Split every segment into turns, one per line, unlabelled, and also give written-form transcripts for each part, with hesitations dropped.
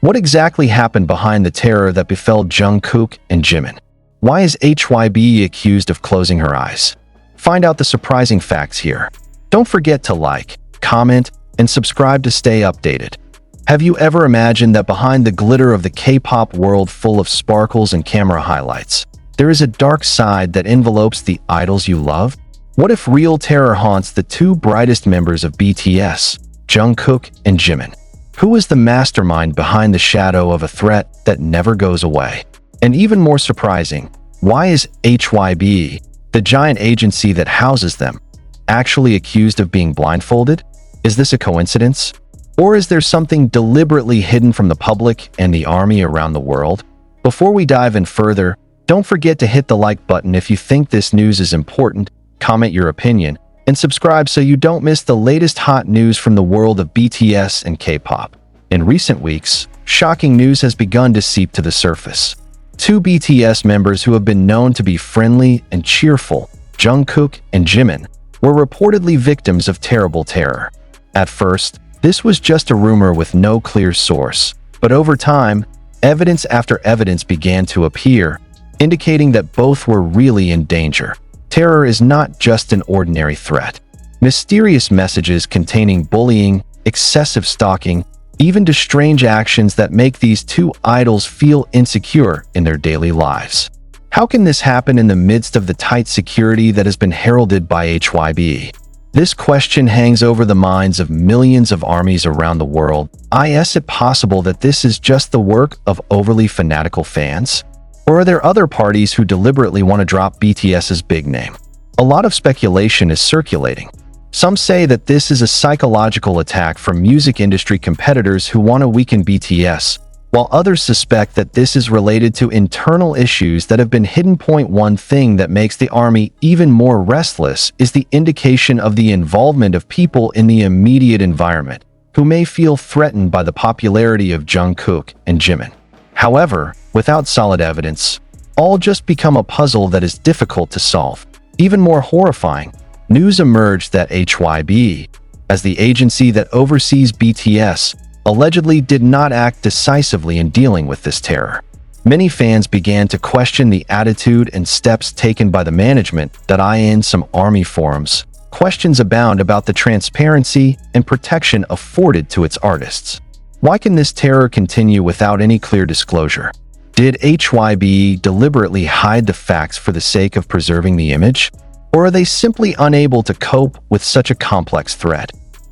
What exactly happened behind the terror that befell JUNGKOOK and JIMIN? Why is HYBE accused of closing her eyes? Find out the surprising facts here. Don't forget to like, comment, and subscribe to stay updated. Have you ever imagined that behind the glitter of the K-pop world full of sparkles and camera highlights, there is a dark side that envelopes the idols you love? What if real terror haunts the two brightest members of BTS, JUNGKOOK and JIMIN? Who is the mastermind behind the shadow of a threat that never goes away? And even more surprising, why is HYBE, the giant agency that houses them, actually accused of being blindfolded? Is this a coincidence? Or is there something deliberately hidden from the public and the army around the world? Before we dive in further, don't forget to hit the like button if you think this news is important, comment your opinion, and subscribe so you don't miss the latest hot news from the world of BTS and K-pop. In recent weeks, shocking news has begun to seep to the surface. Two BTS members who have been known to be friendly and cheerful, JUNGKOOK and JIMIN, were reportedly victims of terrible terror. At first, this was just a rumor with no clear source, but over time, evidence after evidence began to appear, indicating that both were really in danger. Terror is not just an ordinary threat. Mysterious messages containing bullying, excessive stalking, even to strange actions that make these two idols feel insecure in their daily lives. How can this happen in the midst of the tight security that has been heralded by HYBE? This question hangs over the minds of millions of armies around the world. Is it possible that this is just the work of overly fanatical fans? Or are there other parties who deliberately want to drop BTS's big name? A lot of speculation is circulating. Some say that this is a psychological attack from music industry competitors who want to weaken BTS, while others suspect that this is related to internal issues that have been hidden. One thing that makes the army even more restless is the indication of the involvement of people in the immediate environment, who may feel threatened by the popularity of JUNGKOOK and JIMIN. However, without solid evidence, all just become a puzzle that is difficult to solve. Even more horrifying, news emerged that HYBE, as the agency that oversees BTS, allegedly did not act decisively in dealing with this terror. Many fans began to question the attitude and steps taken by the management. In some army forums, questions abound about the transparency and protection afforded to its artists. Why can this terror continue without any clear disclosure? Did HYBE deliberately hide the facts for the sake of preserving the image? Or are they simply unable to cope with such a complex threat?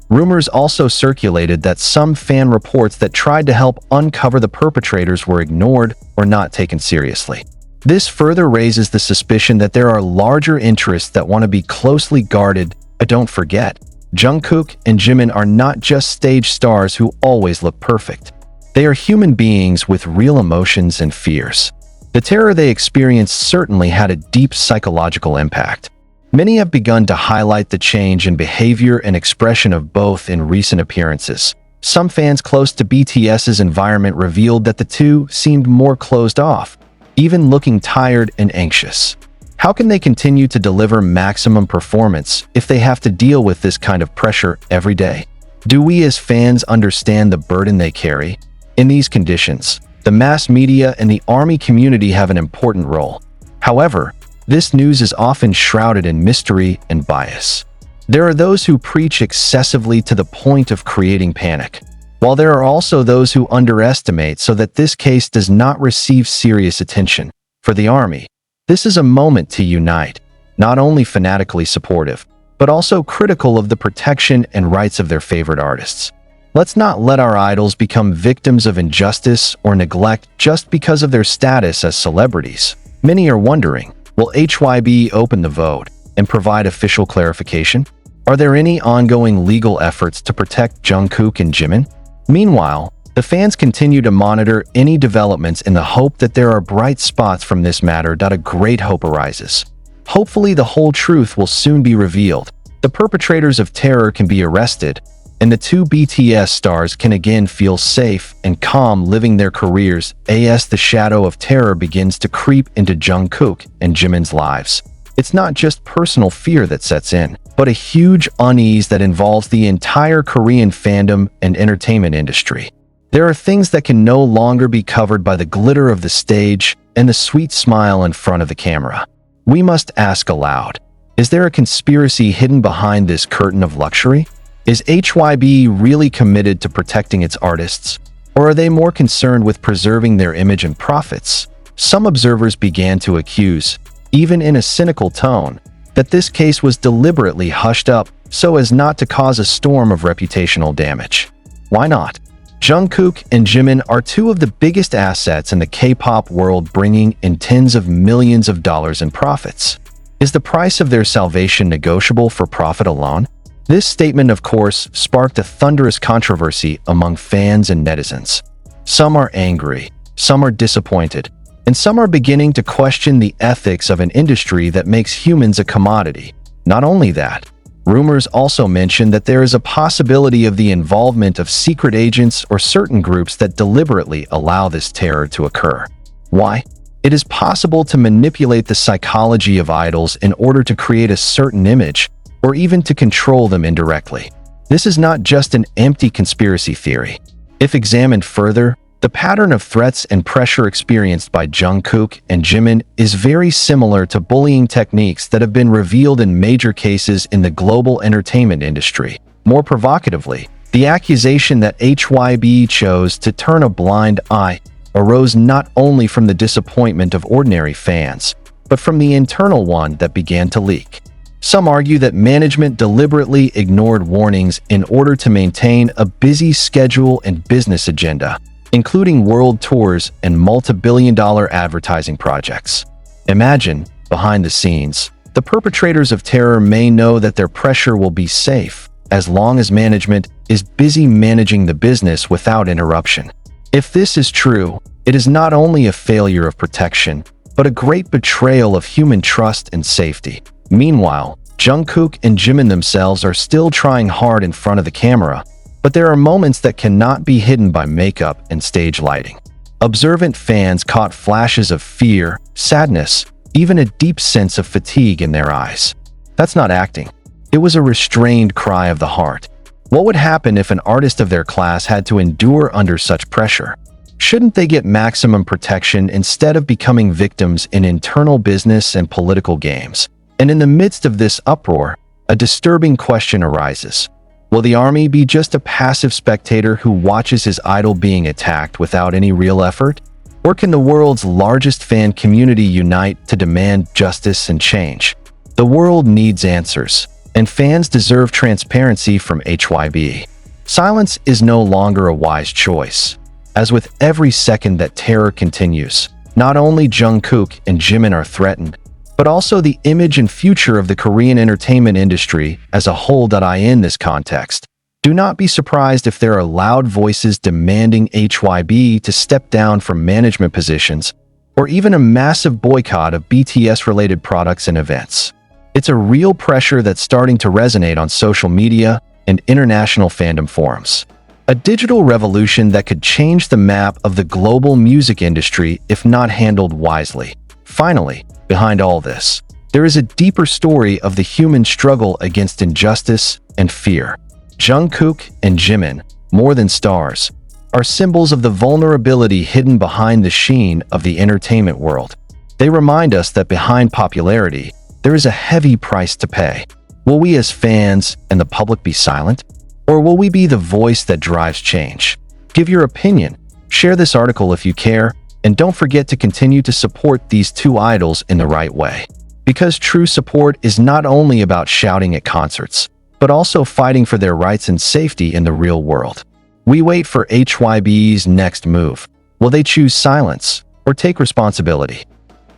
Rumors also circulated that some fan reports that tried to help uncover the perpetrators were ignored or not taken seriously. This further raises the suspicion that there are larger interests that want to be closely guarded. Don't forget, JUNGKOOK and JIMIN are not just stage stars who always look perfect. They are human beings with real emotions and fears. The terror they experienced certainly had a deep psychological impact. Many have begun to highlight the change in behavior and expression of both in recent appearances. Some fans close to BTS's environment revealed that the two seemed more closed off, even looking tired and anxious. How can they continue to deliver maximum performance if they have to deal with this kind of pressure every day? Do we as fans understand the burden they carry? In these conditions, the mass media and the army community have an important role. However, this news is often shrouded in mystery and bias. There are those who preach excessively to the point of creating panic, while there are also those who underestimate so that this case does not receive serious attention. For the army, this is a moment to unite, not only fanatically supportive, but also critical of the protection and rights of their favorite artists. Let's not let our idols become victims of injustice or neglect just because of their status as celebrities. Many are wondering, will HYBE open the vote and provide official clarification? Are there any ongoing legal efforts to protect JUNGKOOK and JIMIN? Meanwhile, the fans continue to monitor any developments in the hope that there are bright spots from this matter. A great hope arises. Hopefully the whole truth will soon be revealed, the perpetrators of terror can be arrested, and the two BTS stars can again feel safe and calm living their careers as the shadow of terror begins to creep into JUNGKOOK and JIMIN's lives. It's not just personal fear that sets in, but a huge unease that involves the entire Korean fandom and entertainment industry. There are things that can no longer be covered by the glitter of the stage and the sweet smile in front of the camera. We must ask aloud, is there a conspiracy hidden behind this curtain of luxury? Is HYBE really committed to protecting its artists, or are they more concerned with preserving their image and profits? Some observers began to accuse, even in a cynical tone, that this case was deliberately hushed up so as not to cause a storm of reputational damage. Why not? JUNGKOOK and JIMIN are two of the biggest assets in the K-pop world, bringing in tens of millions of dollars in profits. Is the price of their salvation negotiable for profit alone? This statement, of course, sparked a thunderous controversy among fans and netizens. Some are angry, some are disappointed, and some are beginning to question the ethics of an industry that makes humans a commodity. Not only that, rumors also mention that there is a possibility of the involvement of secret agents or certain groups that deliberately allow this terror to occur. Why? It is possible to manipulate the psychology of idols in order to create a certain image, or even to control them indirectly. This is not just an empty conspiracy theory. If examined further, the pattern of threats and pressure experienced by JUNGKOOK and JIMIN is very similar to bullying techniques that have been revealed in major cases in the global entertainment industry. More provocatively, the accusation that HYBE chose to turn a blind eye arose not only from the disappointment of ordinary fans, but from the internal one that began to leak. Some argue that management deliberately ignored warnings in order to maintain a busy schedule and business agenda, including world tours and multi-billion-dollar advertising projects. Imagine, behind the scenes, the perpetrators of terror may know that their pressure will be safe as long as management is busy managing the business without interruption. If this is true, it is not only a failure of protection, but a great betrayal of human trust and safety. Meanwhile, JUNGKOOK and JIMIN themselves are still trying hard in front of the camera, but there are moments that cannot be hidden by makeup and stage lighting. Observant fans caught flashes of fear, sadness, even a deep sense of fatigue in their eyes. That's not acting. It was a restrained cry of the heart. What would happen if an artist of their class had to endure under such pressure? Shouldn't they get maximum protection instead of becoming victims in internal business and political games? And in the midst of this uproar, a disturbing question arises. Will the army be just a passive spectator who watches his idol being attacked without any real effort? Or can the world's largest fan community unite to demand justice and change? The world needs answers, and fans deserve transparency from HYBE. Silence is no longer a wise choice. As with every second that terror continues, not only JUNGKOOK and JIMIN are threatened, but also the image and future of the Korean entertainment industry as a whole. In this context, do not be surprised if there are loud voices demanding HYBE to step down from management positions, or even a massive boycott of BTS-related products and events. It's a real pressure that's starting to resonate on social media and international fandom forums. A digital revolution that could change the map of the global music industry if not handled wisely. Finally, behind all this, there is a deeper story of the human struggle against injustice and fear. JUNGKOOK and JIMIN, more than stars, are symbols of the vulnerability hidden behind the sheen of the entertainment world. They remind us that behind popularity, there is a heavy price to pay. Will we as fans and the public be silent? Or will we be the voice that drives change? Give your opinion, share this article if you care, and don't forget to continue to support these two idols in the right way. Because true support is not only about shouting at concerts, but also fighting for their rights and safety in the real world. We wait for HYBE's next move. Will they choose silence or take responsibility?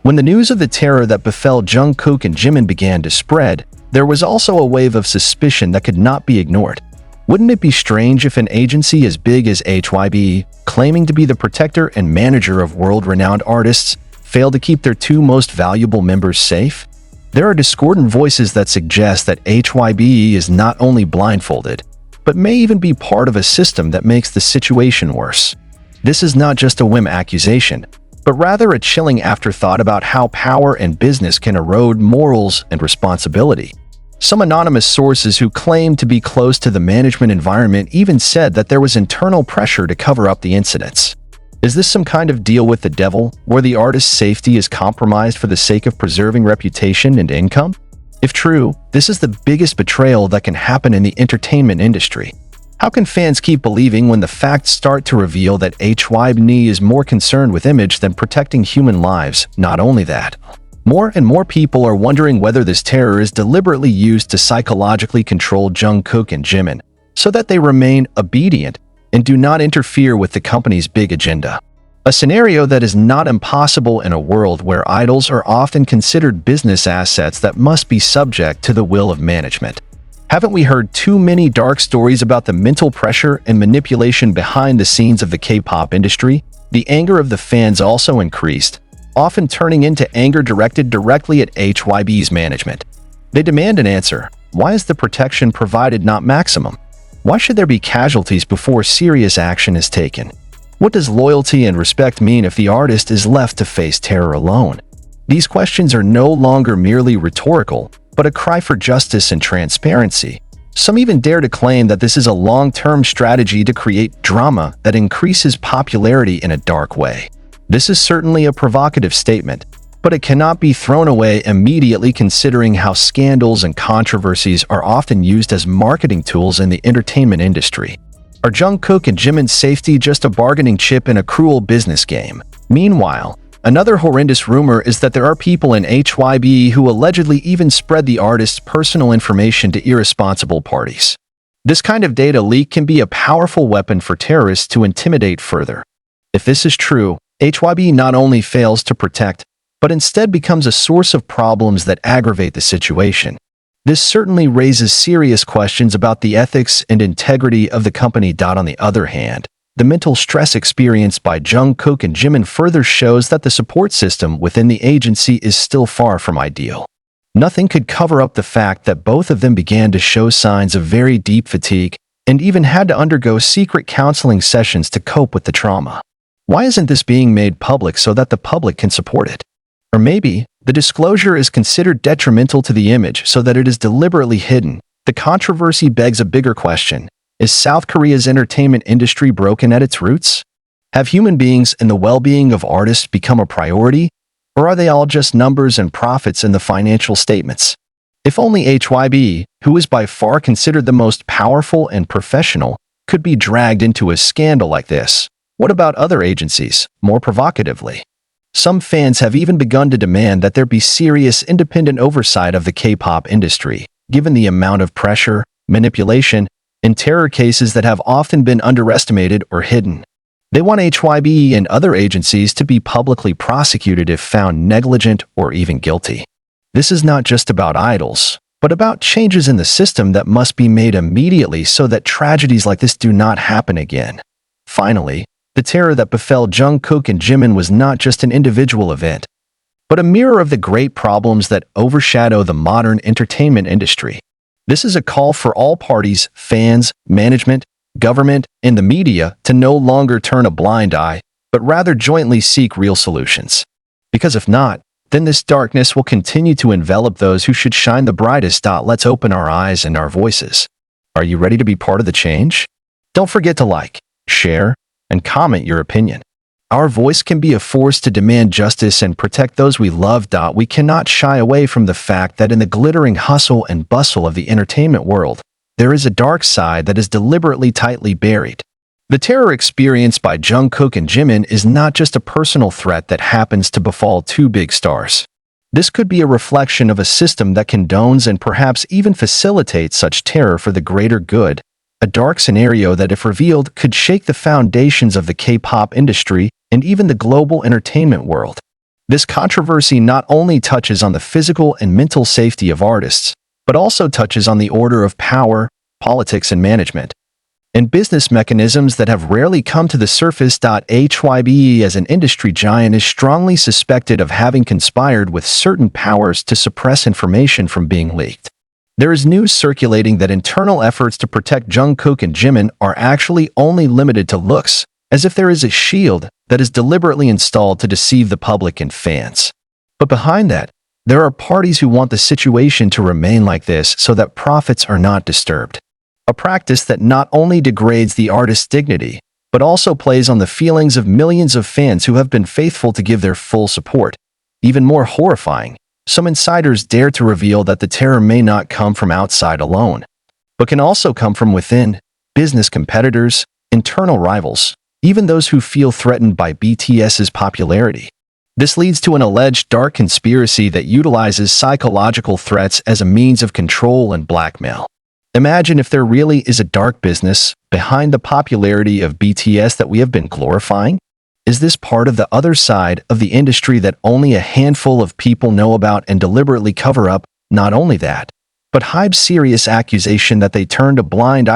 When the news of the terror that befell JUNGKOOK and JIMIN began to spread, there was also a wave of suspicion that could not be ignored. Wouldn't it be strange if an agency as big as HYBE, claiming to be the protector and manager of world-renowned artists, failed to keep their two most valuable members safe? There are discordant voices that suggest that HYBE is not only blindfolded, but may even be part of a system that makes the situation worse. This is not just a whim accusation, but rather a chilling afterthought about how power and business can erode morals and responsibility. Some anonymous sources who claimed to be close to the management environment even said that there was internal pressure to cover up the incidents. Is this some kind of deal with the devil, where the artist's safety is compromised for the sake of preserving reputation and income? If true, this is the biggest betrayal that can happen in the entertainment industry. How can fans keep believing when the facts start to reveal that HYBE is more concerned with image than protecting human lives? Not only that, more and more people are wondering whether this terror is deliberately used to psychologically control JUNGKOOK and JIMIN, so that they remain obedient and do not interfere with the company's big agenda. A scenario that is not impossible in a world where idols are often considered business assets that must be subject to the will of management. Haven't we heard too many dark stories about the mental pressure and manipulation behind the scenes of the K-pop industry? The anger of the fans also increased, often turning into anger directed directly at HYBE's management. They demand an answer. Why is the protection provided not maximum? Why should there be casualties before serious action is taken? What does loyalty and respect mean if the artist is left to face terror alone? These questions are no longer merely rhetorical, but a cry for justice and transparency. Some even dare to claim that this is a long-term strategy to create drama that increases popularity in a dark way. This is certainly a provocative statement, but it cannot be thrown away immediately considering how scandals and controversies are often used as marketing tools in the entertainment industry. Are JUNGKOOK and JIMIN's safety just a bargaining chip in a cruel business game? Meanwhile, another horrendous rumor is that there are people in HYBE who allegedly even spread the artist's personal information to irresponsible parties. This kind of data leak can be a powerful weapon for terrorists to intimidate further. If this is true, HYBE not only fails to protect, but instead becomes a source of problems that aggravate the situation. This certainly raises serious questions about the ethics and integrity of the company. On the other hand, the mental stress experienced by JUNGKOOK and JIMIN further shows that the support system within the agency is still far from ideal. Nothing could cover up the fact that both of them began to show signs of very deep fatigue and even had to undergo secret counseling sessions to cope with the trauma. Why isn't this being made public so that the public can support it? Or maybe the disclosure is considered detrimental to the image so that it is deliberately hidden. The controversy begs a bigger question. Is South Korea's entertainment industry broken at its roots? Have human beings and the well-being of artists become a priority? Or are they all just numbers and profits in the financial statements? If only HYBE, who is by far considered the most powerful and professional, could be dragged into a scandal like this. What about other agencies, more provocatively? Some fans have even begun to demand that there be serious independent oversight of the K-pop industry, given the amount of pressure, manipulation, and terror cases that have often been underestimated or hidden. They want HYBE and other agencies to be publicly prosecuted if found negligent or even guilty. This is not just about idols, but about changes in the system that must be made immediately so that tragedies like this do not happen again. Finally, the terror that befell JUNGKOOK and JIMIN was not just an individual event, but a mirror of the great problems that overshadow the modern entertainment industry. This is a call for all parties, fans, management, government, and the media to no longer turn a blind eye, but rather jointly seek real solutions. Because if not, then this darkness will continue to envelop those who should shine the brightest. Let's open our eyes and our voices. Are you ready to be part of the change? Don't forget to like, share, and comment your opinion. Our voice can be a force to demand justice and protect those we love. We cannot shy away from the fact that in the glittering hustle and bustle of the entertainment world, there is a dark side that is deliberately tightly buried. The terror experienced by JUNGKOOK and JIMIN is not just a personal threat that happens to befall two big stars. This could be a reflection of a system that condones and perhaps even facilitates such terror for the greater good. A dark scenario that, if revealed, could shake the foundations of the K-pop industry and even the global entertainment world. This controversy not only touches on the physical and mental safety of artists, but also touches on the order of power, politics, and management, and business mechanisms that have rarely come to the surface. HYBE, as an industry giant, is strongly suspected of having conspired with certain powers to suppress information from being leaked. There is news circulating that internal efforts to protect JUNGKOOK and JIMIN are actually only limited to looks, as if there is a shield that is deliberately installed to deceive the public and fans. But behind that, There are parties who want the situation to remain like this so that profits are not disturbed. A practice that not only degrades the artist's dignity, but also plays on the feelings of millions of fans who have been faithful to give their full support. Even more horrifying, some insiders dare to reveal that the terror may not come from outside alone, but can also come from within: business competitors, internal rivals, even those who feel threatened by BTS's popularity. This leads to an alleged dark conspiracy that utilizes psychological threats as a means of control and blackmail. Imagine if there really is a dark business behind the popularity of BTS that we have been glorifying. Is this part of the other side of the industry that only a handful of people know about and deliberately cover up? Not only that, but HYBE's serious accusation that they turned a blind eye